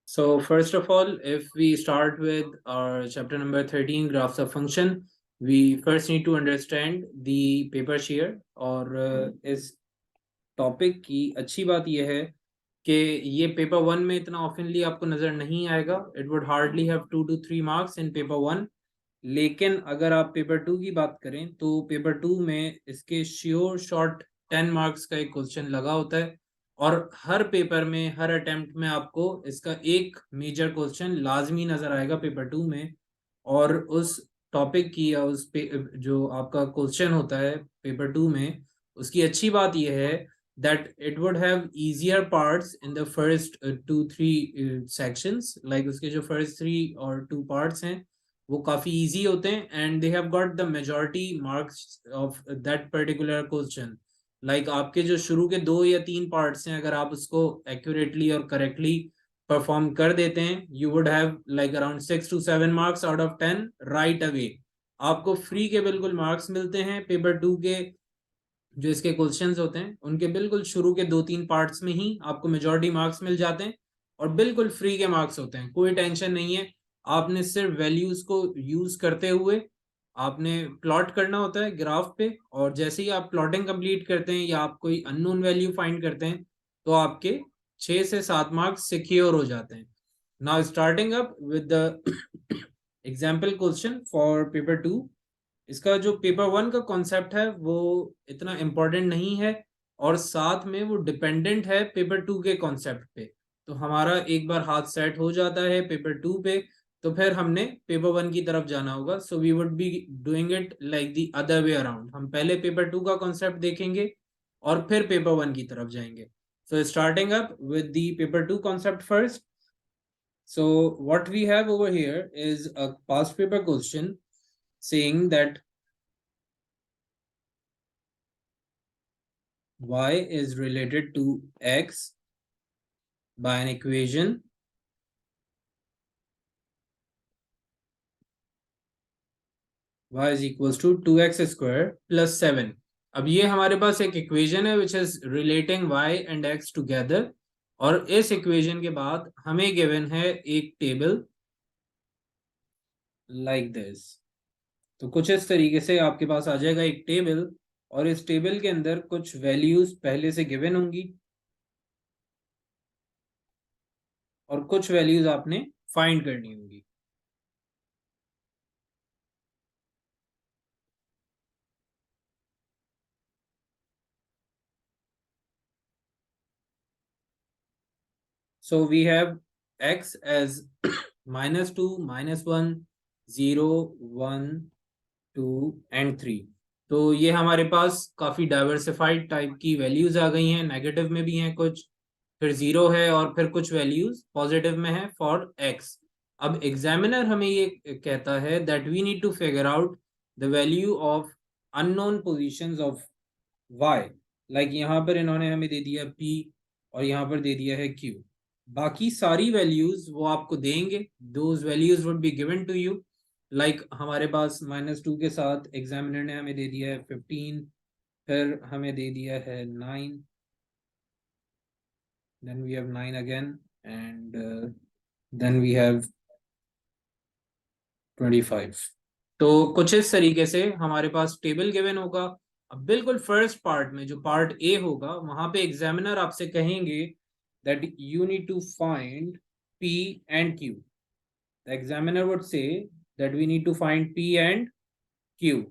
So first of all, if we start with our chapter number 13, graphs of function, we first need to understand the paper share. और इस topic की अच्छी बात यह है कि ये पेपर वन में इतना ऑफनली आपको नजर नहीं आएगा. It would hardly have 2 to 3 marks in paper one. लेकिन अगर आप पेपर टू की बात करें तो पेपर टू में इसके श्योर शॉर्ट 10 मार्क्स का एक क्वेश्चन लगा होता है. और हर पेपर में, हर अटेम्प्ट में आपको इसका एक मेजर क्वेश्चन लाजमी नजर आएगा पेपर टू में. और उस टॉपिक की या जो आपका क्वेश्चन होता है पेपर टू में, उसकी अच्छी बात यह है that it would have easier parts in the first 2-3 sections. Like उसके जो first 3 और 2 parts हैं वो काफी easy होते हैं and they have got the majority marks of that particular question. Like आपके जो शुरू के 2 या 3 parts हैं, अगर आप उसको accurately और correctly perform कर देते हैं, you would have like around 6 to 7 marks out of 10 right away. आपको फ्री के बिल्कुल मार्क्स मिलते हैं पेपर टू के. जो इसके क्वेश्चंस होते हैं उनके बिल्कुल शुरू के 2-3 पार्ट्स में ही आपको मेजॉरिटी मार्क्स मिल जाते हैं और बिल्कुल फ्री के मार्क्स होते हैं. कोई टेंशन नहीं है. आपने सिर्फ वैल्यूज को यूज करते हुए आपने प्लॉट करना होता है ग्राफ पे, और जैसे ही आप प्लॉटिंग कंप्लीट करते हैं या आप कोई अननोन वैल्यू फाइंड करते हैं तो आपके 6 से 7 मार्क्स सिक्योर हो जाते हैं. Now starting up with the example question for paper two. इसका जो पेपर वन का कॉन्सेप्ट है वो इतना इम्पोर्टेंट नहीं है और साथ में वो डिपेंडेंट है पेपर टू के कॉन्सेप्ट पे. तो हमारा एक बार हाथ सेट हो जाता है पेपर टू पे तो फिर हमने पेपर वन की तरफ जाना होगा. So we would be doing it like the other way around. हम पहले पेपर टू का कॉन्सेप्ट देखेंगे और फिर पेपर वन की तरफ जाएंगे. So starting up with the paper two concept first. So what we have over here is a past paper question saying that y is related to x by an equation y is equals to 2x square plus 7. अब ये हमारे पास एक equation है which is relating y and x together. और इस equation के बाद हमें गिवन है एक टेबल like this. तो कुछ इस तरीके से आपके पास आ जाएगा एक टेबल और इस टेबल के अंदर कुछ वैल्यूज पहले से गिवन होंगी और कुछ वैल्यूज आपने फाइंड करनी होंगी. So we have x as -2, -1, 0, 1, 2 and 3. तो ये हमारे पास काफी डाइवर्सिफाइड टाइप की वैल्यूज आ गई हैं. नेगेटिव में भी हैं कुछ, फिर 0 है और फिर कुछ वैल्यूज पॉजिटिव में है फॉर x. अब एग्जामिनर हमें ये कहता है that we need to figure out the value of unknown positions of y. Like यहाँ पर इन्होंने हमें दे दिया p और यहाँ पर दे दिया है q. बाकी सारी वैल्यूज वो आपको देंगे. Those values would be given to you. Like हमारे पास -2 के साथ एग्जामिनर ने हमें दे दिया है 15, फिर हमें दे दिया है 9, then we have 9 again and then we have 25. तो कुछ इस तरीके से हमारे पास टेबल गिवन होगा. अब बिल्कुल फर्स्ट पार्ट में जो पार्ट ए होगा वहां पे एग्जामिनर आपसे कहेंगे that you need to find P and Q. The examiner would say that we need to find P and Q.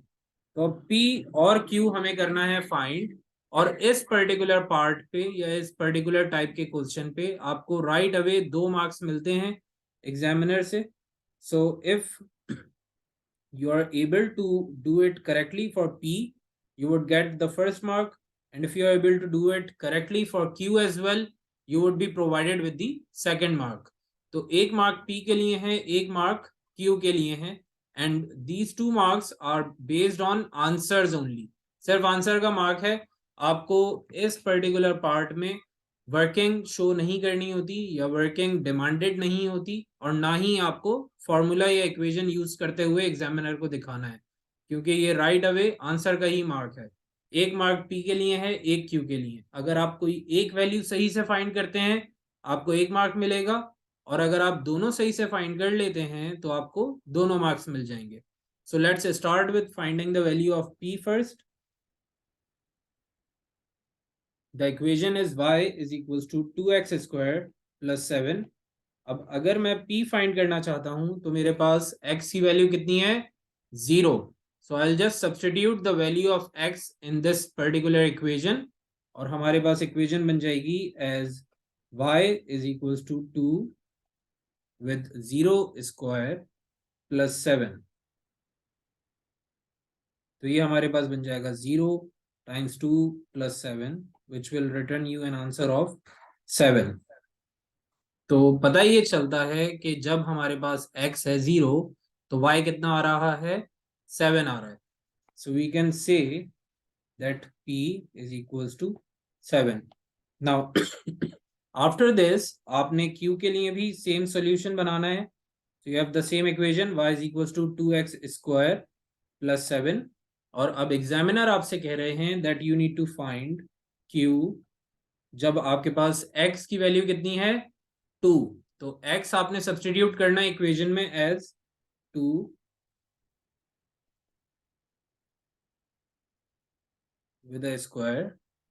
तो P और Q हमें करना है फाइंड. और इस पर्टिकुलर पार्ट पे या इस पर्टिकुलर टाइप के क्वेश्चन पे आपको राइट अवे 2 मार्क्स मिलते हैं एग्जामिनर से. So if you are able to do it correctly for P, you would get the first mark, and if you are able to do it correctly for Q as well, you would be provided with the second mark. तो एक mark P के लिए है, एक mark Q के लिए है, and these 2 marks are based on answers only. सिर्फ आंसर का मार्क है. आपको इस पर्टिकुलर पार्ट में वर्किंग शो नहीं करनी होती या वर्किंग डिमांडेड नहीं होती और ना ही आपको फॉर्मूला या इक्वेशन यूज करते हुए एग्जामिनर को दिखाना है, क्योंकि ये राइट अवे आंसर का ही मार्क है. एक मार्क पी के लिए है, एक क्यू के लिए. अगर आप कोई एक वैल्यू सही से फाइंड करते हैं आपको एक मार्क मिलेगा, और अगर आप दोनों सही से फाइंड कर लेते हैं तो आपको दोनों मार्क्स मिल जाएंगे. So let's start with finding the value of p first. The equation is y is equals to 2x square plus 7. अब अगर मैं p फाइंड करना चाहता हूं तो मेरे पास x की वैल्यू कितनी है? 0. So I will just substitute the value of x in this particular equation और हमारे पास इक्वेशन बन जाएगी as y is equals to 2 with 0 square plus 7. तो ये हमारे पास बन जाएगा 0 times 2 plus 7 which will return you an answer of 7. तो पता ही ये चलता है कि जब हमारे पास x है 0 तो y कितना आ रहा है? 7 आ रहा है. So we can say that p is equals to 7. Now after this आपने q के लिए भी सेम सॉल्यूशन बनाना है. So you have the same equation y is equals to 2x square plus 7. और अब एग्जामिनर आपसे कह रहे हैं that you need to find q जब आपके पास x की वैल्यू कितनी है? 2. तो x आपने सब्स्टिट्यूट करना है इक्वेशन में as 2 with a square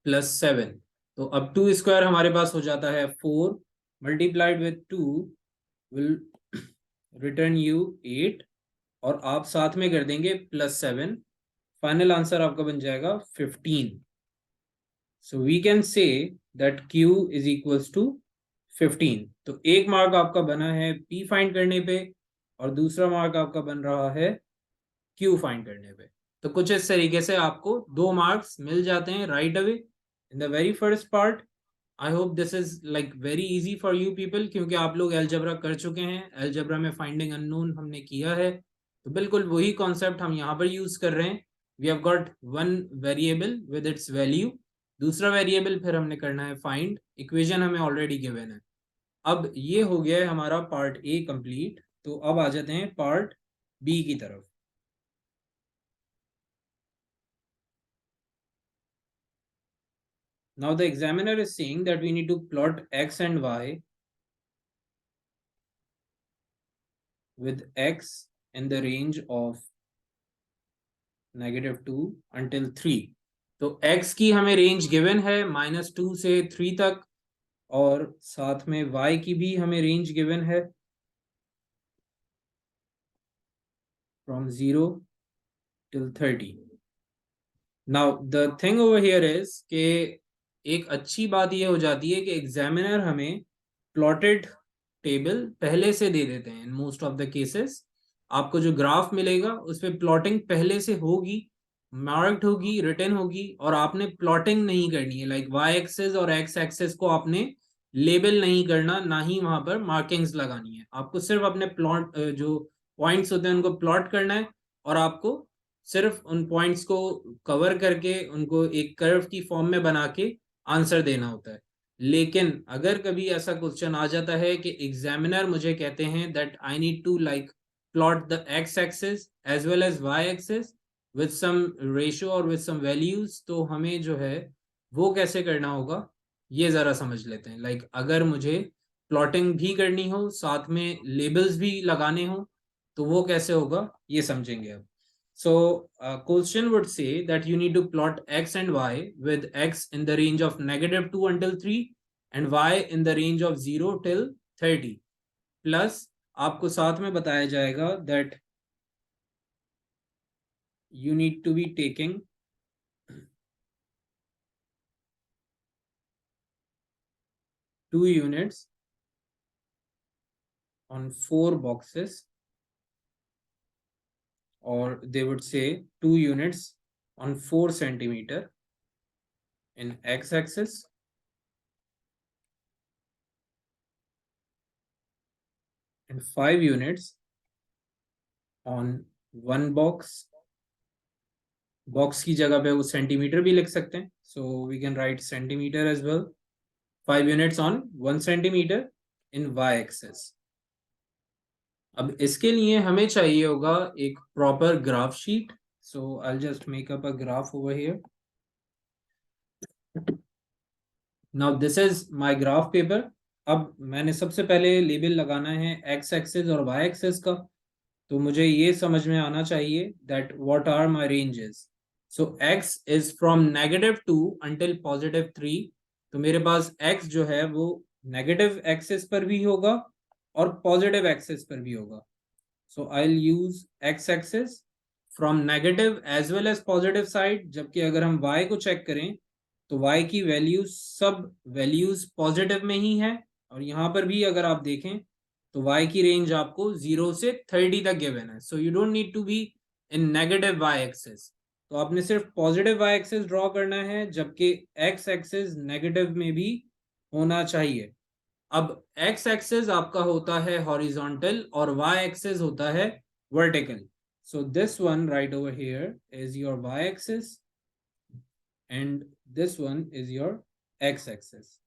plus 7. तो अब 2 स्क्वायर हमारे पास हो जाता है 4 multiplied with 2 will return you 8 और आप साथ में कर देंगे प्लस 7. फाइनल आंसर आपका बन जाएगा 15. So we can say that q is equals to 15. तो एक मार्क आपका बना है p फाइंड करने पे और दूसरा मार्क आपका बन रहा है q फाइंड करने पे. तो कुछ इस तरीके से आपको 2 मार्क्स मिल जाते हैं right away in the very first part. I hope this is like very easy for you people क्योंकि आप लोग अलजेब्रा कर चुके हैं. अलजेब्रा में फाइंडिंग अननोन हमने किया है तो बिल्कुल वही कॉन्सेप्ट हम यहाँ पर यूज कर रहे हैं. We have got one variable with its value. दूसरा वेरिएबल फिर हमने करना है फाइंड. इक्वेशन हमें ऑलरेडी गिवन है. अब ये हो गया है हमारा पार्ट ए कंप्लीट. तो अब आ जाते हैं पार्ट बी की तरफ. Now the examiner is saying that we need to plot x and y with x in the range of -2 until 3. तो x की हमें रेंज गिवन है -2 से 3 तक और साथ में y की भी हमें रेंज गिवन है from 0 till 30. Now the thing over here is कि एक अच्छी बात ये हो जाती है कि एग्जामिनर हमें प्लॉटेड टेबल पहले से दे देते हैं. इन मोस्ट ऑफ द केसेस आपको जो ग्राफ मिलेगा उस पर प्लॉटिंग पहले से होगी, मार्क्ड होगी, रिटन होगी और आपने प्लॉटिंग नहीं करनी है. लाइक वाई एक्सेस और एक्स एक्सेस को आपने लेबल नहीं करना, ना ही वहां पर मार्किंग्स लगानी है. आपको सिर्फ अपने प्लॉट जो पॉइंट्स होते हैं उनको प्लॉट करना है और आपको सिर्फ उन पॉइंट्स को कवर करके उनको एक कर्व की फॉर्म में बना के आंसर देना होता है. लेकिन अगर कभी ऐसा क्वेश्चन आ जाता है कि एग्जामिनर मुझे कहते हैं that I need to like plot the x axis as well as y axis with some ratio और विद सम वैल्यूज, तो हमें जो है वो कैसे करना होगा ये जरा समझ लेते हैं. लाइक अगर मुझे प्लॉटिंग भी करनी हो साथ में लेबल्स भी लगाने हो तो वो कैसे होगा ये समझेंगे अब. So a question would say that you need to plot x and y with x in the range of -2 until 3 and y in the range of 0 till 30. Plus आपको साथ में बताया जाएगा that you need to be taking 2 units on 4 boxes, or they would say 2 units on 4 centimeter in x-axis and 5 units on 1 box. Box की जगह पे वो centimetre भी लिख सकते हैं. So we can write centimetre as well. 5 units on 1 centimetre in y axes. अब इसके लिए हमें चाहिए होगा एक proper graph sheet. So I just make up a graph over here. Now this is my graph paper. अब मैंने सबसे पहले लेबल लगाना है एक्स एक्सिस और वाई एक्सिस का, तो मुझे ये समझ में आना चाहिए that what are my ranges. So x is from -2 until +3. तो मेरे पास एक्स जो है वो नेगेटिव एक्सिस पर भी होगा और पॉजिटिव एक्सिस पर भी होगा. So I will use X axis from negative as well as positive side. जबकि अगर हम y को चेक करें तो y की वैल्यूज सब वैल्यूज पॉजिटिव में ही है. और यहाँ पर भी अगर आप देखें तो y की रेंज आपको 0 से 30 तक गिवन है. So you don't need to be in negative y axis. तो आपने सिर्फ पॉजिटिव y एक्सिस ड्रॉ करना है, जबकि x एक्सिस नेगेटिव में भी होना चाहिए. अब x एक्सिस आपका होता है हॉरिजॉन्टल और y एक्सिस होता है vertical. So this one right over here is your y axis and this one is your x axis.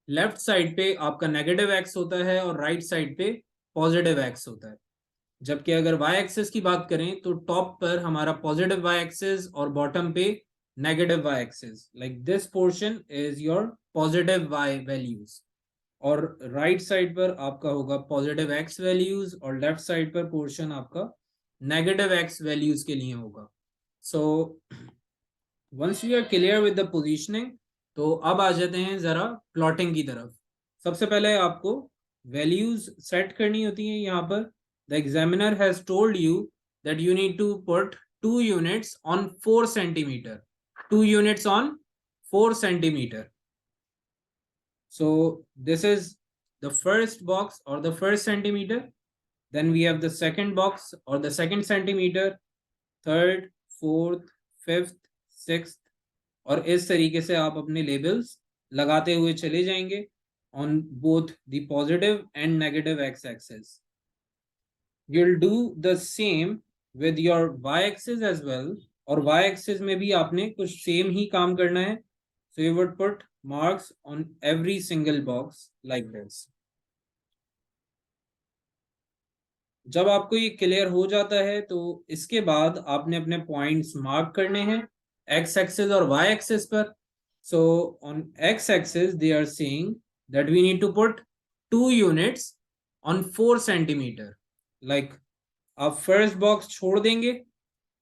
Left side पे आपका नेगेटिव एक्स होता है और राइट साइड पे पॉजिटिव एक्स होता है. जबकि अगर y एक्सिस की बात करें तो टॉप पर हमारा पॉजिटिव y एक्सिस और बॉटम पे negative y axis. Like this portion is your positive y values और राइट साइड पर आपका होगा पॉजिटिव x वैल्यूज और लेफ्ट साइड पर पोर्शन आपका नेगेटिव x वैल्यूज के लिए होगा. So once you are clear with the positioning, तो अब आ जाते हैं जरा प्लॉटिंग की तरफ. सबसे पहले आपको वैल्यूज सेट करनी होती हैं. यहाँ पर the examiner has told you that you need to put 2 units on 4 centimetre. 2 units on 4 centimetre. So this is the first box or the first centimeter. Then we have the second box or the second centimeter, third, fourth, fifth, sixth. और इस तरीके से आप अपने labels लगाते हुए चले जाएंगे on both the positive and negative x axis. You'll do the same with your y axis as well. और y axis में भी आपने कुछ सेम ही काम करना है. So you would put marks on every single box like this. जब आपको ये क्लियर हो जाता है तो इसके बाद आपने अपने पॉइंट्स मार्क करने हैं एक्स एक्सिस और वाई एक्सिस पर. So on x axis they are saying that we need to put 2 units on 4 centimetre. Like आप फर्स्ट बॉक्स छोड़ देंगे,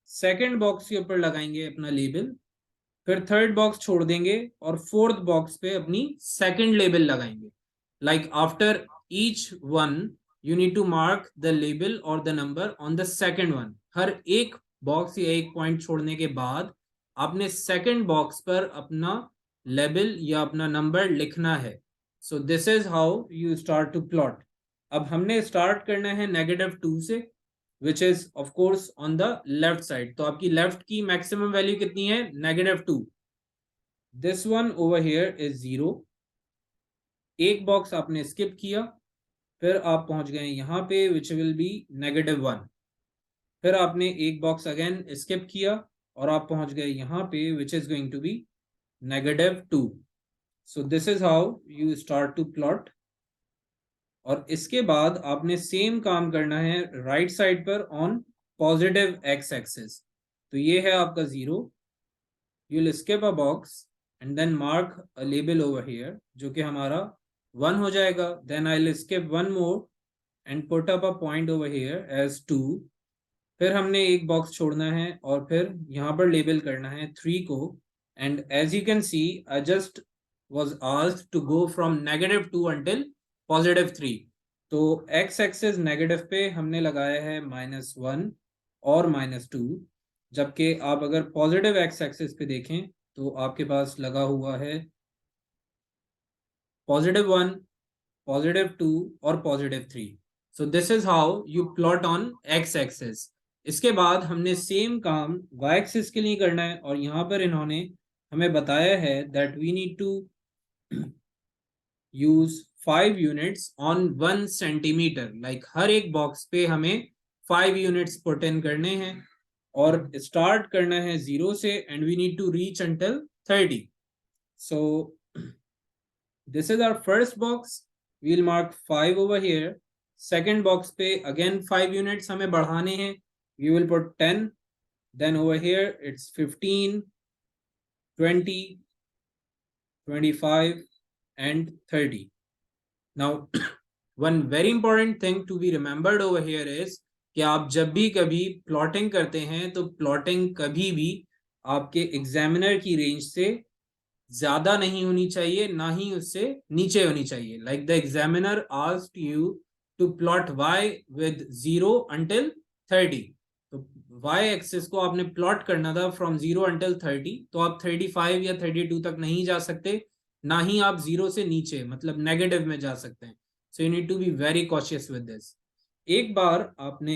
सेकंड बॉक्स के ऊपर लगाएंगे अपना लेबल, फिर थर्ड बॉक्स छोड़ देंगे और फोर्थ बॉक्स पे अपनी सेकंड लेबल लगाएंगे. Like after each one you need to mark the label और the number on the second one. हर एक बॉक्स या एक पॉइंट छोड़ने के बाद आपने सेकंड बॉक्स पर अपना लेबल या अपना नंबर लिखना है. So this is how you start to plot. अब हमने स्टार्ट करना है -2 से, which is of course on the left side. तो आपकी लेफ्ट की मैक्सिमम वैल्यू कितनी है? -2. This one over here is 0. एक बॉक्स आपने स्किप किया, फिर आप पहुंच गए यहाँ पे विच विल बी -1. फिर आपने एक बॉक्स अगेन स्किप किया और आप पहुंच गए यहाँ पे which is going to be -2. So this is how you start to plot. और इसके बाद आपने सेम काम करना है राइट साइड पर ऑन पॉजिटिव एक्स एक्सिस. तो ये है आपका 0. You will skip a box and then mark a label over here जो कि हमारा 1 हो जाएगा. Then I will skip one more and put up a point over here as 2. फिर हमने एक बॉक्स छोड़ना है और फिर यहाँ पर लेबल करना है 3 को. And as you can see I just was asked to go from -2 until +3. तो x एक्सिस नेगेटिव पे हमने लगाया है -1 और -2. जबकि आप अगर पॉजिटिव x एक्सिस पे देखें तो आपके पास लगा हुआ है +1, +2 और +3. सो this is how you plot on x axis. इसके बाद हमने सेम काम y एक्सिस के लिए करना है और यहाँ पर इन्होंने हमें बताया है that we need to use 5 units on 1 centimetre. Like हर एक बॉक्स पे हमें 5 यूनिट्स पुट इन करने हैं और स्टार्ट करना है 0 से and we need to reach until 30. So this is our first box. We will mark 5 over here. Second box पे अगेन 5 यूनिट्स हमें बढ़ाने हैं. We will put 10. Then over here it's 15, 20, 25, and 30. Now, one very important thing to be remembered over here is कि आप जब भी कभी plotting करते हैं तो प्लॉटिंग कभी भी आपके एग्जामिनर की रेंज से ज्यादा नहीं होनी चाहिए, ना ही उससे नीचे होनी चाहिए. Like the examiner asked you to plot y with 0 until 30. तो y एक्सिस को आपने प्लॉट करना था फ्रॉम 0 until 30, तो आप 35 या 32 तक नहीं जा सकते, ना ही आप 0 से नीचे मतलब नेगेटिव में जा सकते हैं. So you need to be very cautious with this. एक बार आपने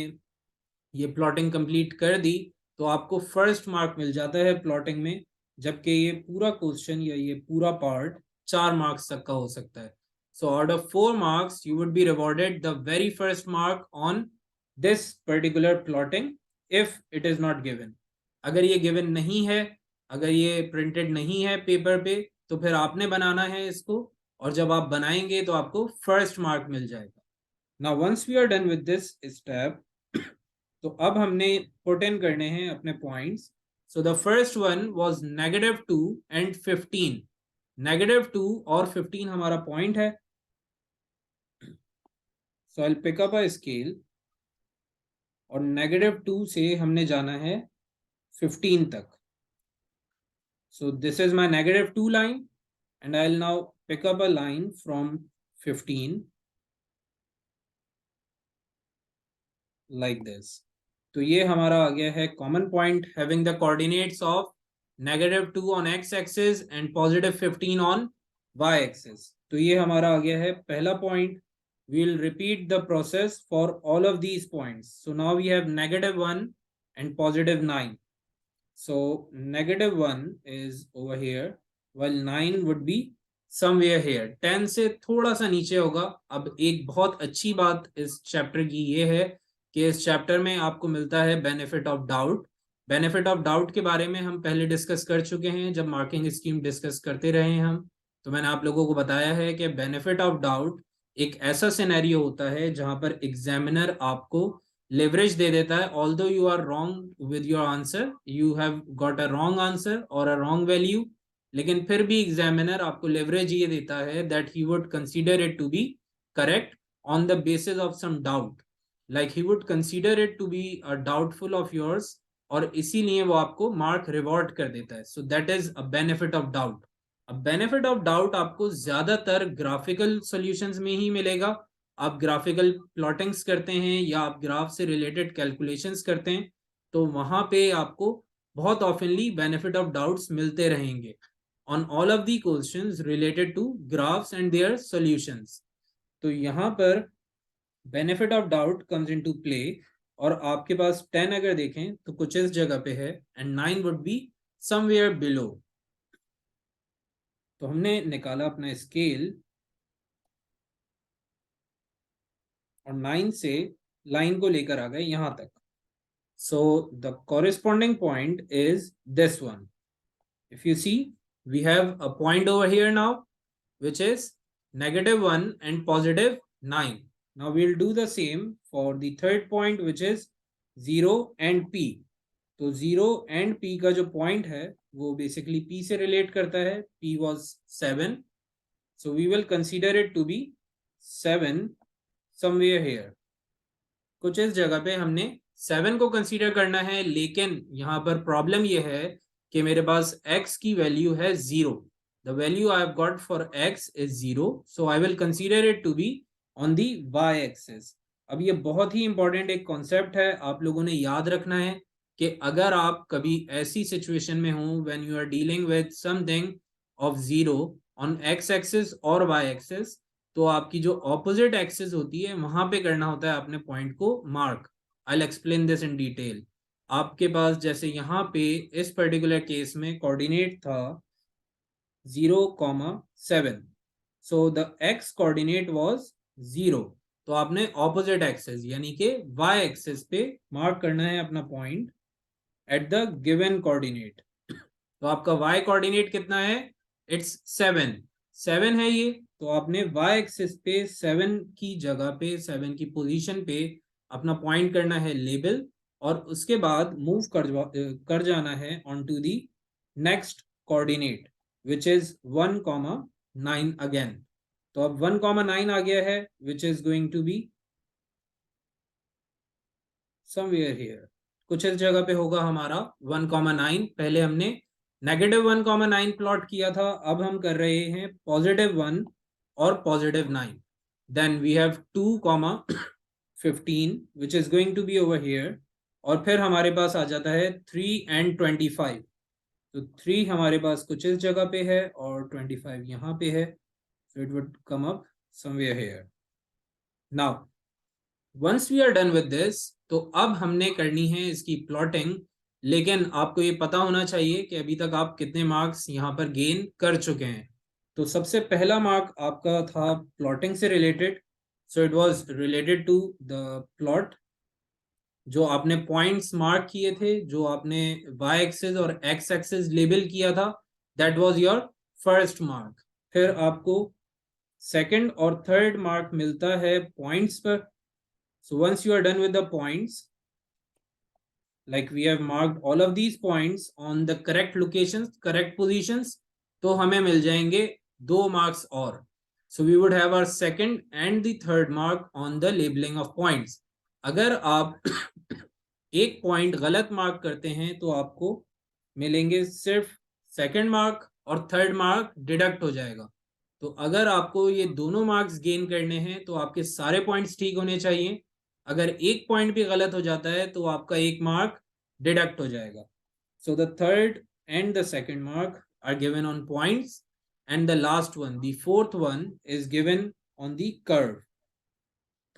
ये प्लॉटिंग कंप्लीट कर दी तो आपको फर्स्ट मार्क मिल जाता है प्लॉटिंग में, जबकि ये पूरा क्वेश्चन या ये पूरा पार्ट 4 मार्क्स तक का हो सकता है. So out of 4 marks you would be rewarded the very first mark on this particular plotting if it is not given. अगर ये गिवन नहीं है, अगर ये प्रिंटेड नहीं है पेपर पे, तो फिर आपने बनाना है इसको, और जब आप बनाएंगे तो आपको फर्स्ट मार्क मिल जाएगा. Now once we are done with this step, तो अब हमने पुट इन करने हैं अपने points. So the first one was -2 and 15. -2 और 15 हमारा पॉइंट है. So I will pick up a scale, और -2 से हमने जाना है 15 तक. So this is my -2 line, and I'll now pick up a line from 15 like this. तो ये हमारा आ गया है common point having the coordinates of -2 on x axis and +15 on y axis. तो ये हमारा आ गया है पहला point. we will repeat the process for all of these points. So now we have -1 and +9. So -1 is over here, while 9 would be somewhere here. 10 से थोड़ा सा नीचे होगा. अब एक बहुत अच्छी बात इस चैप्टर की ये है कि इस चैप्टर में आपको मिलता है benefit of doubt. Benefit of doubt के बारे में हम पहले डिस्कस कर चुके हैं जब मार्किंग स्कीम डिस्कस करते रहे हैं हम. तो मैंने आप लोगों को बताया है कि बेनिफिट ऑफ डाउट एक ऐसा सिनेरियो होता है जहां पर एग्जामिनर आपको लेवरेज दे देता है. Although you are wrong with your answer, you have got a wrong answer और अ रॉन्ग वैल्यू, लेकिन फिर भी एग्जामिनर आपको लेवरेज ये देता है that he would consider it to be correct on the basis of some doubt. Like he would consider it to be a doubtful of yours, और इसीलिए वो आपको मार्क रिवॉर्ड कर देता है. So that is a benefit of doubt. अब benefit of doubt आपको ज्यादातर ग्राफिकल सॉल्यूशंस में ही मिलेगा. आप ग्राफिकल प्लॉटिंग्स करते हैं या आप ग्राफ से रिलेटेड कैलकुलेशंस करते हैं, तो वहां पे आपको बहुत ऑफनली बेनिफिट ऑफ डाउट्स मिलते रहेंगे on all of the questions related to graphs and their solutions. तो यहाँ पर benefit of doubt comes into play, और आपके पास 10 अगर देखें तो कुछ इस जगह पे है and 9 would be somewhere below. तो हमने निकाला अपना स्केल और 9 से लाइन को लेकर आ गए यहां तक. So the corresponding point is this one. If you see, we have a point over here now which is -1 and +9. Now we'll do the same for the third point which is 0 and p. तो 0 and p का जो point है वो basically p से relate करता है. p was 7, so we will consider it to be 7 somewhere here. कुछ इस जगह पे हमने 7 को कंसीडर करना है, लेकिन यहाँ पर प्रॉब्लम ये है कि मेरे पास x की वैल्यू है 0. The value I have got for x is 0, so I will consider it to be on the y axis. अब ये बहुत ही इंपॉर्टेंट एक कॉन्सेप्ट है, आप लोगों ने याद रखना है कि अगर आप कभी ऐसी सिचुएशन में हो when you are dealing with something of 0 on x axis और y एक्सिस, तो आपकी जो ऑपोजिट एक्सिस होती है वहां पे करना होता है अपने पॉइंट को mark. I will explain this in detail. आपके पास जैसे यहाँ पे इस पर्टिकुलर केस में कोऑर्डिनेट था 0,7, so the x coordinate was 0. तो आपने ऑपोजिट एक्सिस यानी कि y एक्सिस पे मार्क करना है अपना point at the given coordinate. तो आपका y कोऑर्डिनेट कितना है? इट्स 7 है ये. तो आपने y एक्सिस पे 7 की जगह पे 7 की पोजीशन पे अपना पॉइंट करना है लेबल, और उसके बाद मूव कर जाना है on to the next coordinate which is 1, 9 again. तो अब 1,9 आ गया है which is going to be somewhere here, कुछ इस जगह पे होगा हमारा 1,9। पहले हमने -1,9 प्लॉट किया था, अब हम कर रहे हैं +1 और +9। Then we have 2,15 which is going to be over here, और फिर हमारे पास आ जाता है 3 and 25। तो 3 हमारे पास कुछ इस जगह पे है और 25 यहाँ पे है, so it would come up somewhere here. Now once we are done with this, तो अब हमने करनी है इसकी प्लॉटिंग। लेकिन आपको ये पता होना चाहिए कि अभी तक आप कितने मार्क्स यहाँ पर गेन कर चुके हैं। तो सबसे पहला मार्क आपका था प्लॉटिंग से related, so it was related to the plot. जो आपने पॉइंट्स मार्क किए थे, जो आपने y एक्सिस और x एक्सिस लेबल किया था, that was your first mark. फिर आपको सेकंड और थर्ड मार्क मिलता है पॉइंट्स पर। So once you are done with the points, like we have marked all of these points on the correct locations, correct positions, तो हमें मिल जाएंगे 2 marks और। So we would have our second and the third mark on the labeling of points. अगर आप एक point गलत mark करते हैं तो आपको मिलेंगे सिर्फ सेकंड मार्क और थर्ड मार्क डिडक्ट हो जाएगा। तो अगर आपको ये दोनों मार्क्स गेन करने हैं तो आपके सारे पॉइंट्स ठीक होने चाहिए। अगर एक पॉइंट भी गलत हो जाता है तो आपका एक मार्क डिडक्ट हो जाएगा। So the third and the second mark are given on points, and the last one, the fourth one, is given on the curve.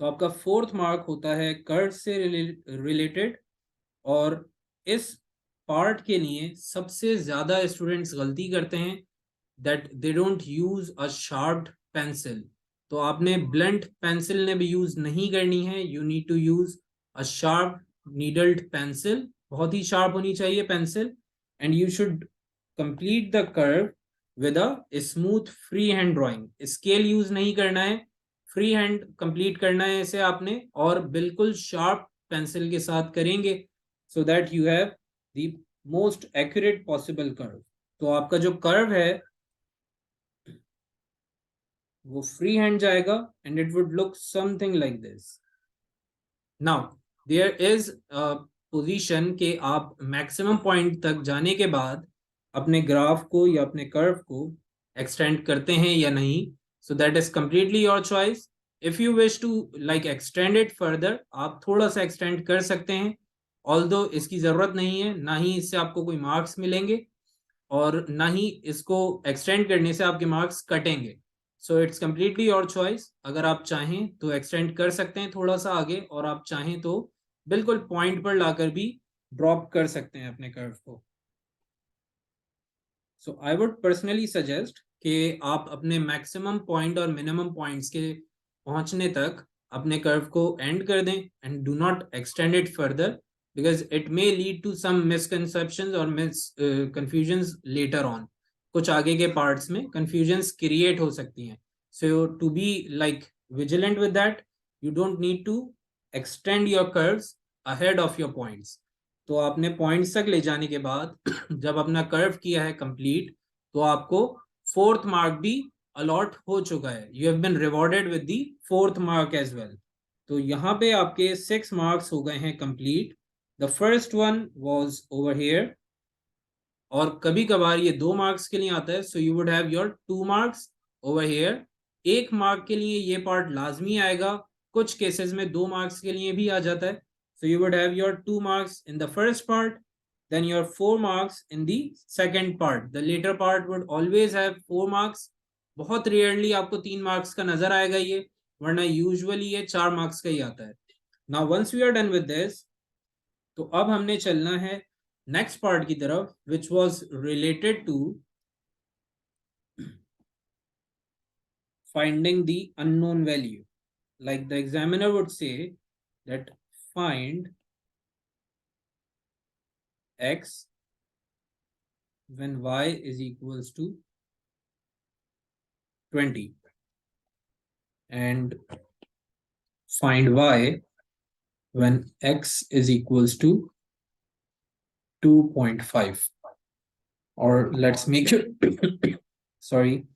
तो आपका फोर्थ मार्क होता है कर्व से रिलेटेड। और इस पार्ट के लिए सबसे ज्यादा स्टूडेंट्स गलती करते हैं, that they don't use a sharped pencil. तो आपने ब्लंट पेंसिल ने भी यूज नहीं करनी है, you need to use a sharp needled pencil. बहुत ही शार्प होनी चाहिए pencil, and you should complete the curve with a smooth free hand drawing. Scale use नहीं करना है, फ्री हैंड कंप्लीट करना है इसे आपने, और बिल्कुल शार्प पेंसिल के साथ करेंगे, so that you have the most accurate possible curve. तो आपका जो कर्व है वो फ्री हैंड जाएगा, and it would look something like this. Now there is a position के आप मैक्सिमम पॉइंट तक जाने के बाद अपने ग्राफ को या अपने कर्व को एक्सटेंड करते हैं या नहीं। So that is completely your choice. If you wish to like extend it further, आप थोड़ा सा एक्सटेंड कर सकते हैं, ऑल्दो इसकी जरूरत नहीं है, ना ही इससे आपको कोई मार्क्स मिलेंगे और ना ही इसको एक्सटेंड करने से आपके मार्क्स कटेंगे। So it's completely your choice. अगर आप चाहें तो एक्सटेंड कर सकते हैं थोड़ा सा आगे, और आप चाहें तो बिल्कुल पॉइंट पर लाकर भी ड्रॉप कर सकते हैं अपने कर्व को। सो आई वुड पर्सनली सजेस्ट कि आप अपने मैक्सिमम पॉइंट और मिनिमम पॉइंट्स के पहुंचने तक अपने कर्व को एंड कर दें, and do not extend it further, because it may lead to some misconceptions or confusions later on. कुछ आगे के parts में confusions create हो सकती हैं। So to be like vigilant with that, you don't need to extend your curves ahead of your points. तो आपने points तक ले जाने के बाद जब अपना curve किया है complete, तो आपको fourth mark भी allot हो चुका है। You have been rewarded with the fourth mark as well. तो यहाँ पे आपके 6 marks हो गए हैं complete. The first one was over here, और कभी कभार ये 2 मार्क्स के लिए आता है, so you would have your 2 marks over here. 1 mark के लिए ये पार्ट लाजमी आएगा, कुछ केसेस में 2 मार्क्स के लिए भी आ जाता है। So you would have your 2 marks in the first part, then your 4 marks in the second part. The latter part would always have 4 marks. बहुत रेयरली आपको 3 मार्क्स का नजर आएगा ये, वरना यूजुअली ये 4 मार्क्स का ही आता है। Now once we are done with this, तो अब हमने चलना है नेक्स्ट पार्ट की तरफ, which was related to finding the unknown value. Like the examiner would say that find x when y is equals to 20 and find y when x is equals to 2.5, or let's make it sorry,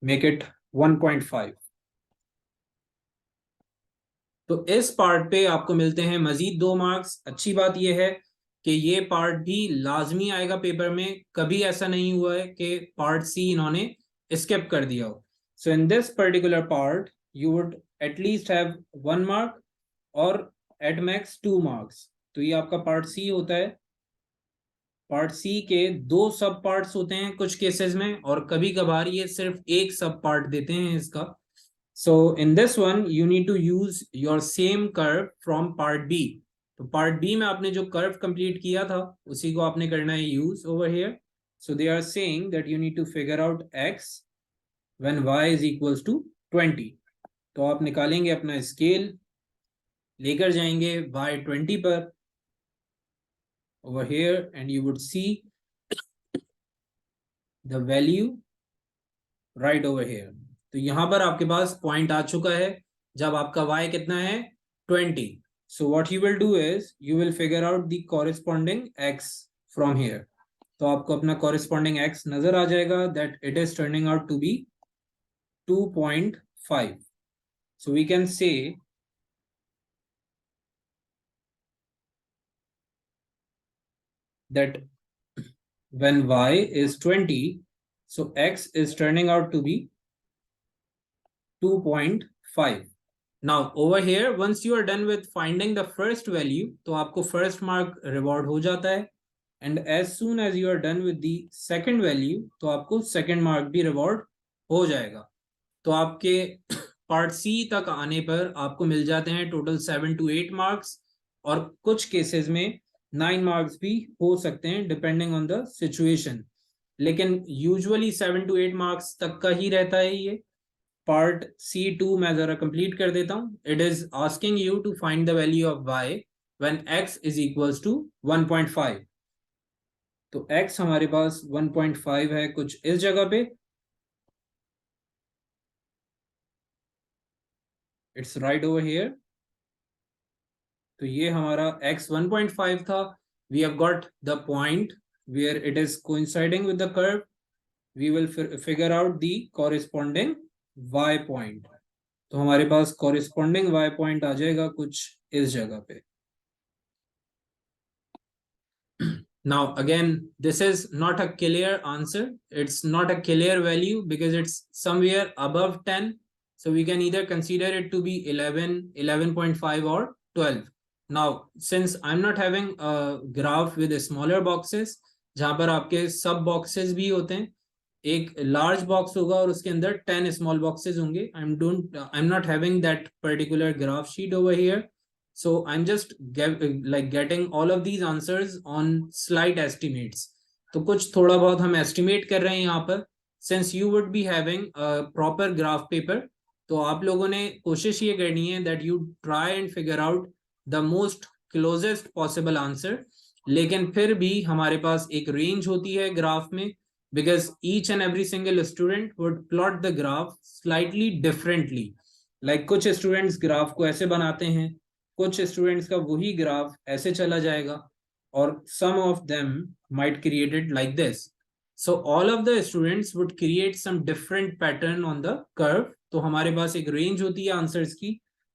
make it 1.5. तो इस part पे आपको मिलते हैं मजीद 2 marks. अच्छी बात यह है कि ये पार्ट भी लाजमी आएगा पेपर में, कभी ऐसा नहीं हुआ है कि पार्ट सी इन्होंने स्किप कर दिया हो। So in this particular part you would at least have 1 mark और एट मैक्स 2 मार्क्स। तो ये आपका पार्ट सी होता है। पार्ट सी के 2 सब पार्ट्स होते हैं कुछ केसेस में, और कभी कभार ये सिर्फ एक सब पार्ट देते हैं इसका। So in this one you need to use your same curve from part B. तो part B में आपने जो curve complete किया था उसी को आपने करना है use over here. So they are saying that you need to figure out x when y is equals to 20. तो आप निकालेंगे अपना स्केल, लेकर जाएंगे y 20 पर over here and you would see the value right over here. तो यहां पर आपके पास पॉइंट आ चुका है जब आपका y कितना है 20. So what you will do is you will figure out the corresponding x from here. तो आपको अपना corresponding x नजर आ जाएगा that it is turning out to be 2.5. So we can say that when y is 20, so x is turning out to be 2.5. Now over here once you are done with finding the first value, तो आपको first mark reward हो जाता है, and as soon as you are done with the second value तो आपको second mark भी reward हो जाएगा। तो आपके पार्ट सी तक आने पर आपको मिल जाते हैं टोटल 7 to 8 मार्क्स, और कुछ केसेस में 9 मार्क्स भी हो सकते हैं डिपेंडिंग ऑन द सिचुएशन, लेकिन यूजुअली 7 to 8 मार्क्स तक का ही रहता है ये। पार्ट C2 मैं जरा कंप्लीट कर देता हूं। It is asking you to find the value of y when x is equals to 1.5। तो x हमारे पास 1.5 है कुछ इस जगह पे, इट्स राइट ओवर हियर। तो ये हमारा x 1.5 था। We have got the point where it is coinciding with the curve. We will figure out the corresponding y point. तो हमारे पास कॉरेस्पॉन्डिंग y पॉइंट आ जाएगा कुछ इस जगह पे। Now again this is not a clear answer, it's not a clear value because it's somewhere above 10, so we can either consider it to be 11, 11.5 or 12. Now since I'm not having a graph with smaller boxes जहां पर आपके सब boxes भी होते हैं, एक large box होगा और उसके अंदर 10 स्मॉल बॉक्सेस होंगे, I am not having that particular graph sheet over here. So I'm just like getting all of these answers on slight estimates. तो कुछ थोड़ा बहुत हम estimate कर रहे हैं यहाँ पर. Since you would be having a proper graph paper, तो आप लोगों ने कोशिश ये करनी है that you try and figure out the most closest possible answer. लेकिन फिर भी हमारे पास एक range होती है ग्राफ में, because each and every single student would plot the graph slightly differently. Like कुछ students ग्राफ को ऐसे बनाते हैं, कुछ स्टूडेंट्स का वही ग्राफ ऐसे चला जाएगा, और some of them might create it like this. So all of the students would create some different pattern on the curve. तो हमारे पास एक रेंज होती है आंसर्स की.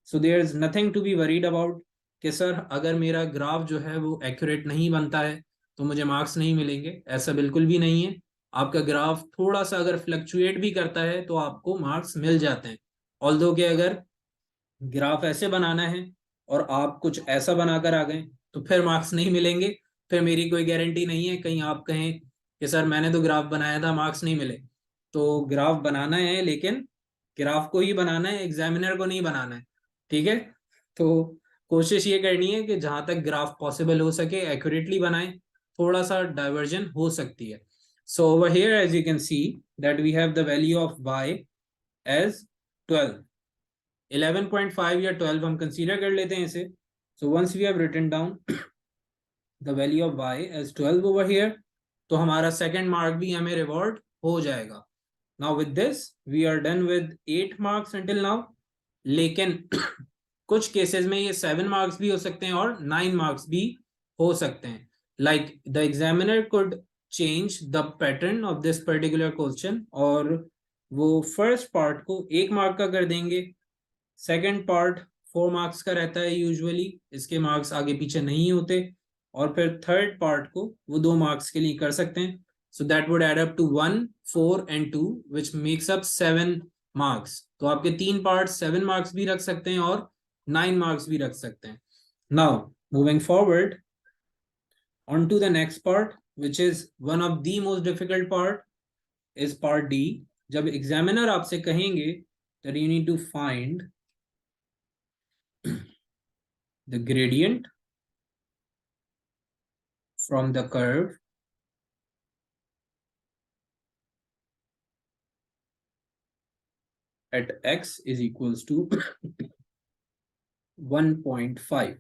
So there is nothing to be worried about कि sir अगर मेरा graph जो है वो एक्यूरेट नहीं बनता है तो मुझे मार्क्स नहीं मिलेंगे, ऐसा बिल्कुल भी नहीं है. आपका ग्राफ थोड़ा सा अगर फ्लक्चुएट भी करता है तो आपको मार्क्स मिल जाते हैं. ऑल्दो कि अगर ग्राफ ऐसे बनाना है और आप कुछ ऐसा बनाकर आ गए तो फिर मार्क्स नहीं मिलेंगे. फिर मेरी कोई गारंटी नहीं है कहीं आप कहें कि सर मैंने तो ग्राफ बनाया था मार्क्स नहीं मिले. तो ग्राफ बनाना है, लेकिन ग्राफ को ही बनाना है, एग्जामिनर को नहीं बनाना है. ठीक है. तो कोशिश ये करनी है कि जहां तक ग्राफ पॉसिबल हो सके एक्यूरेटली बनाएं. थोड़ा सा डाइवर्जन हो सकती है. So over here as you can see that we have the value of y as 12. 11.5 या 12 हम कंसीडर कर लेते हैं इसे. So once we have written down the value of y as 12 over here, तो हमारा सेकंड मार्क भी हमें रिवॉर्ड हो जाएगा. Now with this we are done with 8 marks until now. लेकिन कुछ केसेस में ये 7 मार्क्स भी हो सकते हैं और 9 मार्क्स भी हो सकते हैं. Like the examiner could change the pattern of this particular question, or वो फर्स्ट पार्ट को 1 मार्क का कर देंगे, सेकंड पार्ट 4 मार्क्स का रहता है यूजुअली, इसके मार्क्स आगे पीछे नहीं होते, और फिर थर्ड पार्ट को वो 2 मार्क्स के लिए कर सकते हैं. So that would add up to 1, 4 and 2 which makes up 7 marks. तो आपके 3 पार्ट 7 मार्क्स भी रख सकते हैं और 9 मार्क्स भी रख सकते हैं. Now moving forward on to the next part, which is one of the most difficult part, is part D. जब एग्जामिनर आपसे कहेंगे that you need to find the gradient from the curve at x is equals to 1.5.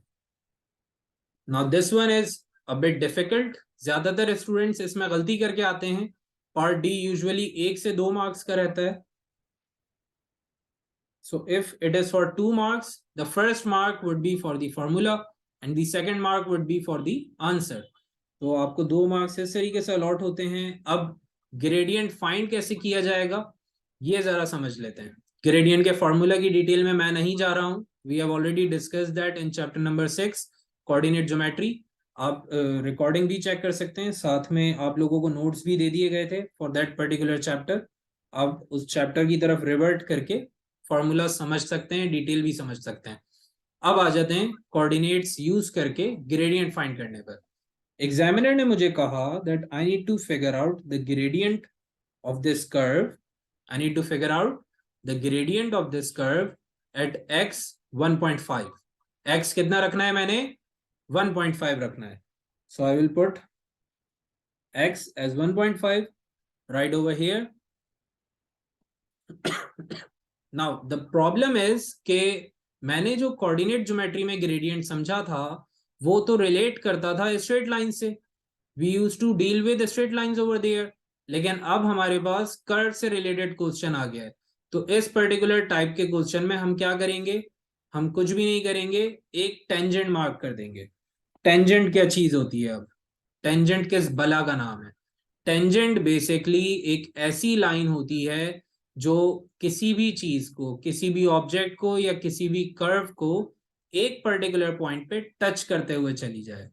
Now this one is a bit difficult. ज्यादातर students इसमें गलती करके आते हैं. Part D usually 1 से 2 मार्क्स का रहता है. So if it is for 2 marks, the first mark would be for the formula and the second mark would be for the answer. तो आपको 2 मार्क्स इस तरीके से अलॉट होते हैं. अब ग्रेडियंट फाइंड कैसे किया जाएगा ये जरा समझ लेते हैं. ग्रेडियंट के फॉर्मूला की डिटेल में मैं नहीं जा रहा हूं. We have already discuss that in chapter number 6 coordinate geometry. आप रिकॉर्डिंग भी चेक कर सकते हैं, साथ में आप लोगों को नोट्स भी दे दिए गए थे फॉर दैट पर्टिकुलर चैप्टर. आप उस चैप्टर की तरफ रिवर्ट करके फॉर्मूला समझ सकते हैं, डिटेल भी समझ सकते हैं. अब आ जाते हैं कोऑर्डिनेट्स यूज करके ग्रेडियंट फाइंड करने पर. एग्जामिनर ने मुझे कहा that I need to figure out the gradient of this curve. I need to figure out the gradient of this curve at x 1.5. x कितना रखना है मैंने? 1.5 रखना है. So I will put x as 1.5 right over here. Now the problem is के मैंने जो coordinate geometry में ग्रेडियंट समझा था वो तो रिलेट करता था स्ट्रेट लाइन से. We used to deal with straight lines over there. लेकिन अब हमारे पास कर्व से रिलेटेड क्वेश्चन आ गया है. तो इस पर्टिकुलर टाइप के क्वेश्चन में हम क्या करेंगे? हम कुछ भी नहीं करेंगे, एक टेंजेंट मार्क कर देंगे. टेंजेंट क्या चीज होती है? अब टेंजेंट किस बला का नाम है? टेंजेंट बेसिकली एक ऐसी लाइन होती है जो किसी भी चीज को, किसी भी ऑब्जेक्ट को या किसी भी कर्व को एक पर्टिकुलर पॉइंट पे टच करते हुए चली जाए.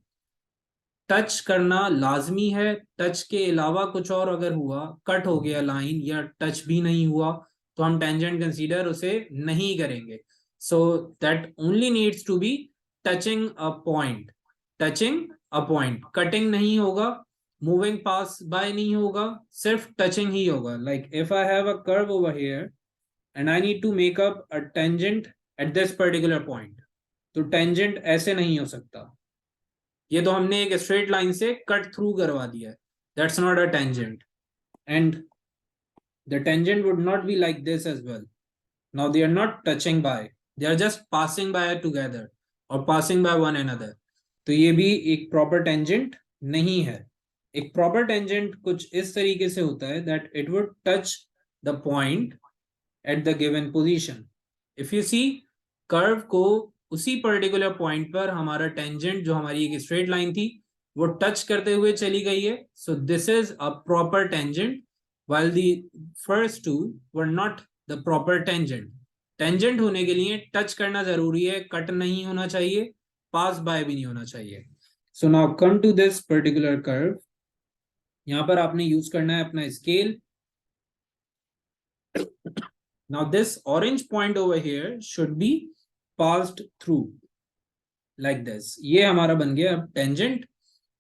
टच करना लाजमी है. टच के अलावा कुछ और अगर हुआ, कट हो गया लाइन या टच भी नहीं हुआ, तो हम टेंजेंट कंसीडर उसे नहीं करेंगे. So that only needs to be touching a point. Touching a point, cutting नहीं होगा, मूविंग पास बाय नहीं होगा, सिर्फ टचिंग ही होगा. Like if I have a curve over here and I need to make up a tangent at this particular point, तो tangent ऐसे नहीं हो सकता. ये तो हमने एक स्ट्रेट लाइन से कट थ्रू करवा दिया है. That's not a tangent. And the tangent would not be like this as well. Now they are not touching by, they are just passing by together और पासिंग बाय वन अनदर. तो ये भी एक proper tangent नहीं है. एक proper tangent कुछ इस तरीके से होता है that it would touch the point at the given position. If you see, curve को उसी पर्टिकुलर पॉइंट पर हमारा टेंजेंट जो हमारी एक स्ट्रेट लाइन थी वो टच करते हुए चली गई है. So this is a proper tangent while the first two were not the proper tangent. Tangent होने के लिए टच करना जरूरी है, कट नहीं होना चाहिए, पास बाय भी नहीं होना चाहिए. So now come to this particular curve. यहां पर आपने यूज करना है अपना scale. Now this orange point over here should be passed through like this. ये हमारा बन गया अब टेंजेंट.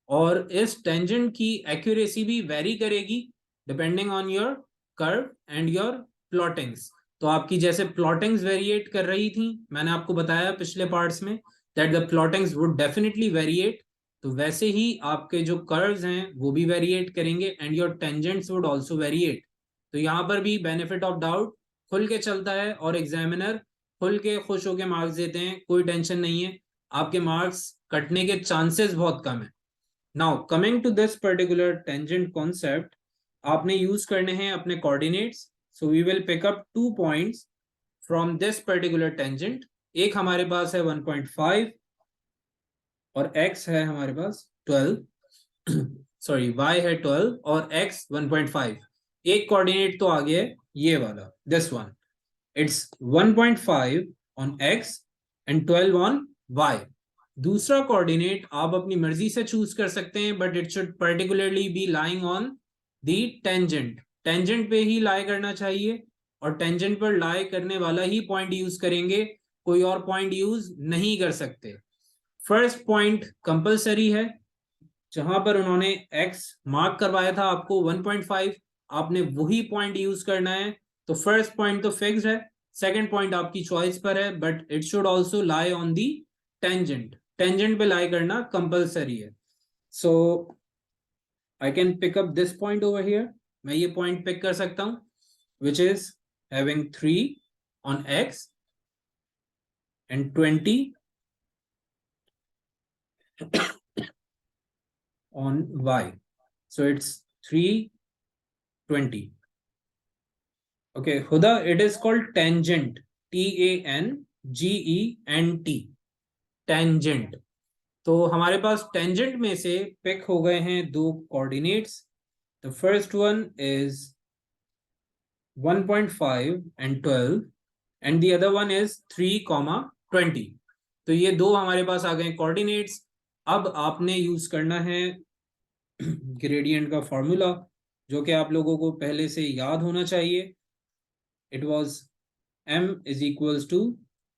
और इस टेंजेंट की एक्यूरेसी भी वेरी करेगी depending on your curve and your plottings. तो आपकी जैसे प्लॉटिंग्स वेरिएट कर रही थी, मैंने आपको बताया पिछले पार्ट्स में that the plottings would definitely variate. तो वैसे ही आपके जो कर्व्स हैं वो भी वेरिएट करेंगे and your tangents would also variate. तो यहाँ पर भी बेनिफिट ऑफ डाउट खुल के चलता है और एग्जामिनर खुल के खुश होके मार्क्स देते हैं. कोई टेंशन नहीं है, आपके मार्क्स कटने के चांसेस बहुत कम है. Now coming to this particular tangent concept, आपने यूज करने हैं अपने coordinates. So we will pick up 2 points from this particular tangent. एक हमारे पास है 1.5 और x है हमारे पास 12 सॉरी y है 12 और x 1.5. एक कोऑर्डिनेट तो आ गया है. ये वाला, this one, it's 1.5 on x and 12 on y। दूसरा कोऑर्डिनेट आप अपनी मर्जी से चूज कर सकते हैं, but it should particularly B lying on the tangent. Tangent पे ही लाई करना चाहिए, और टेंजेंट पर लाई करने वाला ही पॉइंट यूज करेंगे, कोई और पॉइंट यूज नहीं कर सकते। फर्स्ट पॉइंट कंपलसरी है, जहां पर उन्होंने x मार्क करवाया था आपको 1.5, आपने वही पॉइंट यूज करना है। तो फर्स्ट पॉइंट तो फिक्स्ड है, सेकंड पॉइंट आपकी चॉइस पर है, but it should also lie on the tangent. Tangent पे लाई करना कंपलसरी है। So I can pick up this point over here, मैं ये पॉइंट पिक कर सकता हूं, which is having 3 on x and 20 on y. So it's 320. Okay, Huda, it is called tangent. Tangent. Tangent. तो हमारे पास tangent में से पिक हो गए हैं दो coordinates. The first one is 1.5 and 12 and the other one is 3, 20। तो ये दो हमारे पास आ गए कोऑर्डिनेट्स। अब आपने यूज करना है ग्रेडियंट का फॉर्मूला, जो कि आप लोगों को पहले से याद होना चाहिए। It was m is equals to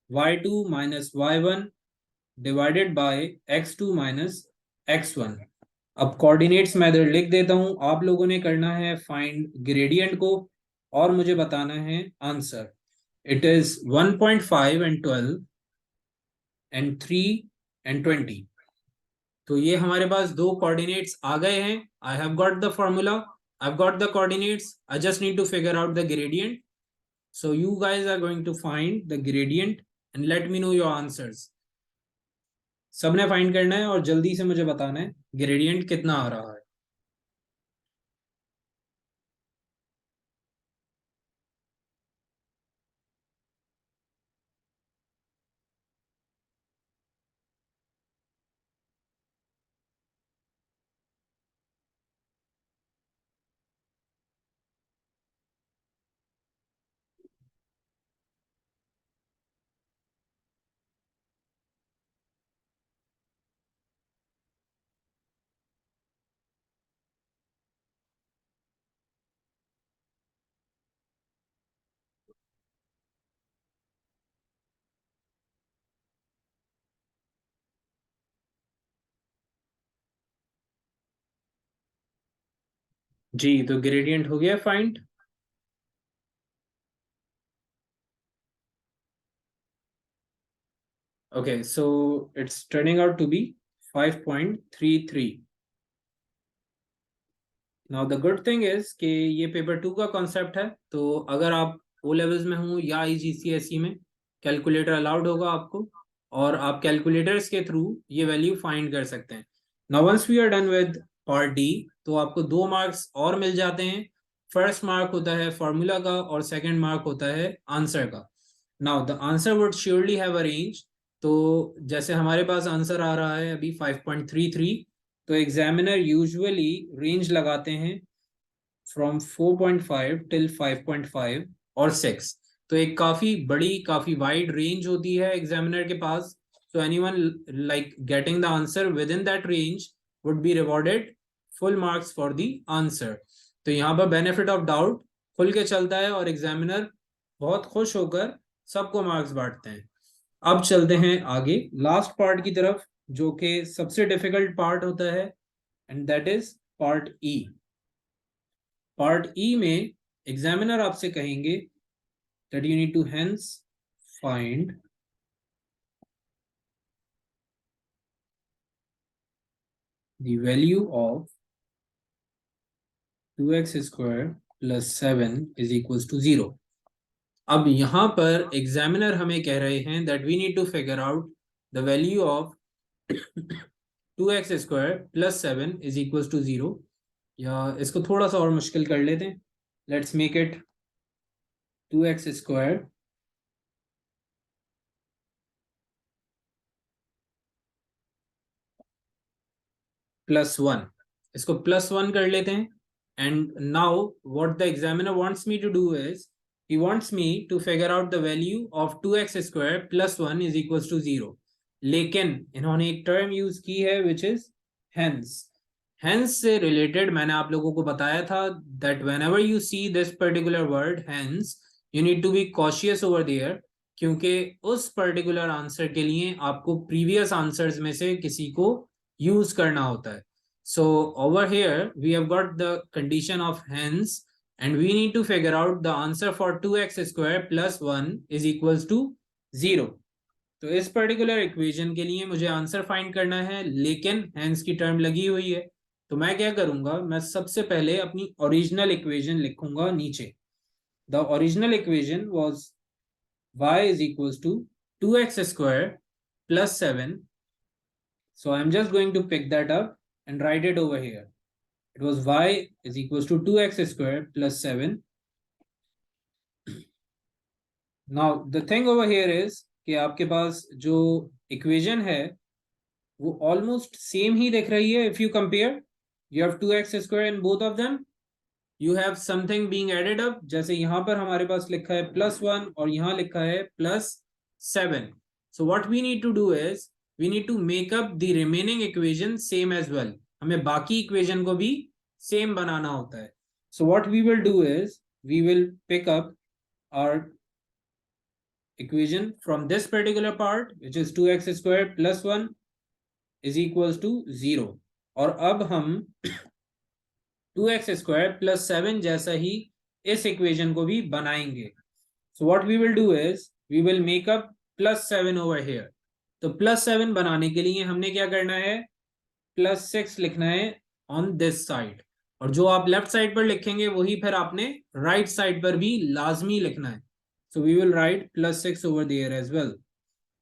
y2 minus y1 divided by x2 minus x1। अब कोऑर्डिनेट्स मेथड लिख देता हूं, आप लोगों ने करना है फाइंड ग्रेडियंट को और मुझे बताना है answer. It is 1.5 and 12 and 3 and 20। तो ये हमारे पास दो कोऑर्डिनेट्स आ गए हैं। I have got the formula, I have got the coordinates, I just need to figure out the gradient. So you guys are going to find the gradient and let me know your answers. सबने find करना है और जल्दी से मुझे बताना है gradient कितना आ रहा है। जी, तो ग्रेडियंट हो गया find. Okay, so it's turning out to be 5.33. Now the good thing is कि ये पेपर 2 का कॉन्सेप्ट है, तो अगर आप ओ लेवल्स में हो या IGCSE में, कैलकुलेटर अलाउड होगा आपको, और आप कैलकुलेटर्स के थ्रू ये वैल्यू फाइंड कर सकते हैं। Now once we are done with part D, तो आपको 2 मार्क्स और मिल जाते हैं। फर्स्ट मार्क होता है फॉर्मूला का और सेकंड मार्क होता है आंसर का। Now the answer would surely have a range. तो जैसे हमारे पास आंसर आ रहा है अभी 5.33, तो एग्जामिनर यूजुअली रेंज लगाते हैं फ्रॉम 4.5 टिल 5.5 और 6। तो एक काफी बड़ी, काफी वाइड रेंज होती है एग्जामिनर के पास। So anyone like getting the answer within that range would be rewarded full marks for the answer. तो यहाँ पर बेनिफिट ऑफ डाउट खुल के चलता है और एग्जामिनर बहुत खुश होकर सबको मार्क्स बांटते हैं। अब चलते हैं आगे लास्ट पार्ट की तरफ, जो कि सबसे डिफिकल्ट पार्ट होता है, and that is part E. Part E में एग्जामिनर आपसे कहेंगे that you need to hence find the value of 2x square plus 7 is equals to 0। अब यहां पर एग्जामिनर हमें कह रहे हैं that we need to figure out the value of 2x square plus 7 is equals to 0। या इसको थोड़ा सा और मुश्किल कर लेते हैं, let's make it 2x square plus 1। इसको प्लस 1 कर लेते हैं and now what the examiner wants me to do is he wants me to figure out the value of 2x square plus 1 is equals to 0. लेकिन इन्होंने एक term use की है which is hence. Hence से related मैंने आप लोगों को बताया था that whenever you see this particular word hence you need to be cautious over there, क्योंकि उस पर्टिकुलर आंसर के लिए आपको प्रीवियस आंसर्स में से किसी को यूज करना होता है. So over here we have got the condition of hence and we need to figure out the answer for 2x square plus 1 is equals to 0. तो इस पर्टिकुलर इक्वेशन के लिए मुझे आंसर फाइंड करना है, लेकिन hence की टर्म लगी हुई है. तो मैं क्या करूंगा, मैं सबसे पहले अपनी ओरिजिनल इक्वेशन लिखूंगा नीचे. The original equation was y is equals to 2x square plus 7. So I'm just going to pick that up and write it over here. It was y is equals to 2x square plus 7. Now the thing over here is कि आपके पास जो equation है वो almost same ही दिख रही है. If you compare you have 2x square in both of them, you have something being added up. जैसे यहाँ पर हमारे पास लिखा है +1 और यहाँ लिखा है +7. So what we need to do is we need to make up the remaining equation same as well. हमें बाकी इक्वेशन को भी सेम बनाना होता है. So what we will do is we will pick up our equation from this particular part which is 2x square plus 1 is equals to 0. और अब हम 2x square plus 7 जैसा ही इस इक्वेशन को भी बनाएंगे. So what we will do is we will make up +7 over here. तो +7 बनाने के लिए हमने क्या करना है, +6 लिखना है on this side. और जो आप लेफ्ट साइड पर लिखेंगे वही फिर आपने राइट साइड पर भी लाजमी लिखना है. So we will write +6 over there as well.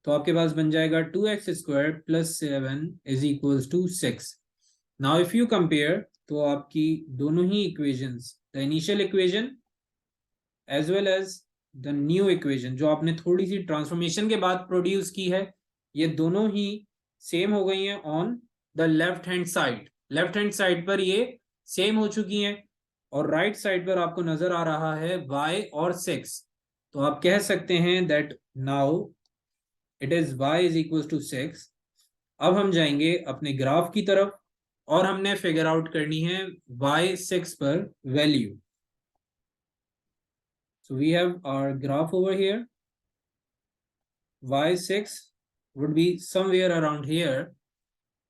तो आपके पास बन जाएगा 2x square plus 7 is equals to 6. Now if you compare, तो आपकी दोनों ही equations, the initial equation as well as the new equation जो आपने थोड़ी सी ट्रांसफॉर्मेशन के बाद प्रोड्यूस की है, ये दोनों ही सेम हो गई हैं on the left hand side. Left hand side पर ये सेम हो चुकी हैं और राइट साइड पर आपको नजर आ रहा है y और 6. तो आप कह सकते हैं that now it is y is equal to 6. अब हम जाएंगे अपने ग्राफ की तरफ और हमने फिगर आउट करनी है y6 पर वैल्यू. So we have our graph over here. y6 would be somewhere around here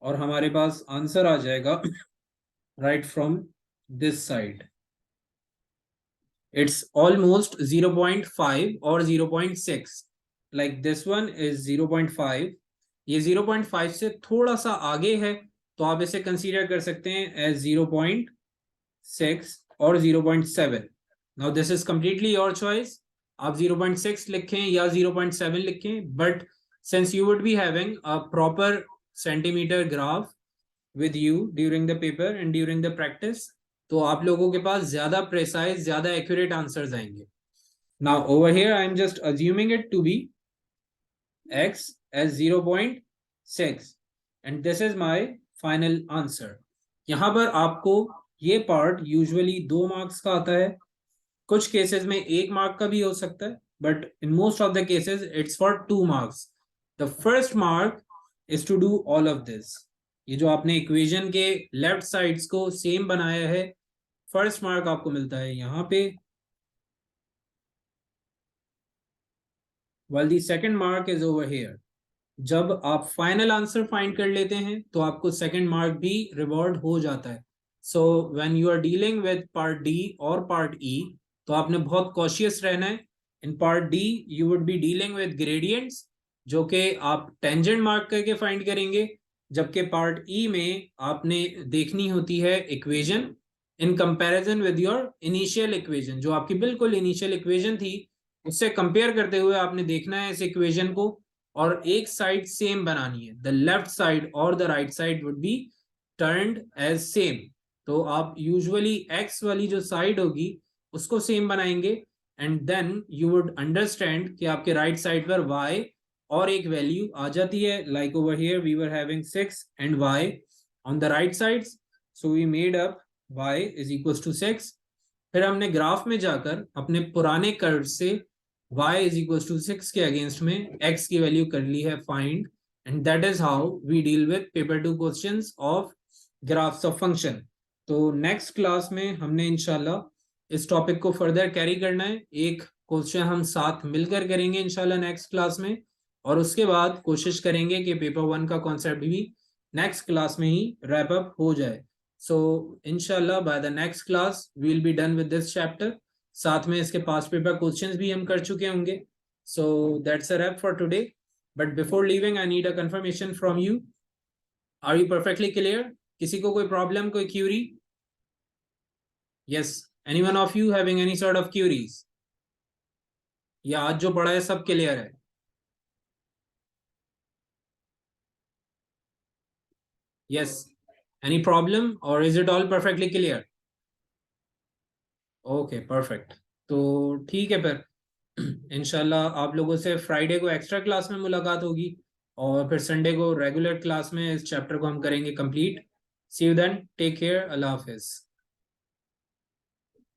और हमारे पास आंसर आ जाएगा right from this side. It's almost 0.5 और 0.6. Like this one is 0.5. ये 0.5 से थोड़ा सा आगे है, तो आप इसे कंसीडर कर सकते हैं एज 0.6 और 0.7. Now this is completely your choice. आप 0.6 लिखें या 0.7 लिखें, but since you would be having a proper centimetre graph with you during the paper and during the practice, तो आप लोगों के पास ज्यादा प्रेसाइज, ज्यादा एक्यूरेट आंसर्स आएंगे. Now over here I am just assuming it to be x as 0.6 and this is my final answer. यहां पर आपको ये पार्ट यूजुअली 2 मार्क्स का आता है, कुछ केसेस में 1 मार्क का भी हो सकता है, but in most of the cases it's for 2 marks. The first mark is to do all of this. ये जो आपने इक्वेशन के लेफ्ट साइड्स को सेम बनाया है, फर्स्ट मार्क आपको मिलता है यहाँ पे, while the second mark is over here. जब आप फाइनल आंसर फाइंड कर लेते हैं तो आपको सेकंड मार्क भी रिवॉर्ड हो जाता है. So when you are dealing with part D और पार्ट ई, तो आपने बहुत कॉशियस रहना है. In part D you would be dealing with gradients जो कि आप टेंजेंट मार्क करके फाइंड करेंगे, जबकि पार्ट ई में आपने देखनी होती है equation in comparison with your initial equation. जो आपकी बिल्कुल इनिशियल इक्वेशन थी उससे कंपेयर करते हुए आपने देखना है इस इक्वेशन को और एक साइड सेम बनानी है. द लेफ्ट साइड और the right side would be turned as same. तो आप यूजुअली एक्स वाली जो साइड होगी उसको सेम बनाएंगे and then you would understand कि आपके राइट साइड पर y और एक वैल्यू आ जाती है. Like over here we were having 6 and y on the right sides, so we made up y is equal to 6। फिर हमने ग्राफ में जाकर अपने पुराने कर्व से y इज इक्वल टू 6 के अगेंस्ट में x की वैल्यू कर ली है find, and that is how we deal with paper 2 questions of graphs of function. तो नेक्स्ट क्लास में हमने इंशाल्लाह इस टॉपिक को फर्दर कैरी करना है। एक क्वेश्चन हम साथ मिलकर करेंगे इंशाल्लाह नेक्स्ट क्लास में, और उसके बाद कोशिश करेंगे कि पेपर 1 का कॉन्सेप्ट भी नेक्स्ट क्लास में ही रैप अप हो जाए। सो इंशाल्लाह by the next class we will be done with this chapter. साथ में इसके पास्ट पेपर क्वेश्चंस भी हम कर चुके होंगे। So that's a wrap for today, but before leaving I need a confirmation from you. Are you perfectly clear? किसी को कोई प्रॉब्लम, कोई query? Yes, any one of you having any sort of queries? या आज जो पढ़ा है सब क्लियर है? यस, एनी प्रॉब्लम और is it all perfectly clear? Okay perfect. तो ठीक है, फिर इंशाल्लाह आप लोगों से फ्राइडे को एक्स्ट्रा क्लास में मुलाकात होगी, और फिर संडे को रेगुलर क्लास में इस चैप्टर को हम करेंगे complete. See you then, take care, अल्लाह हाफिज।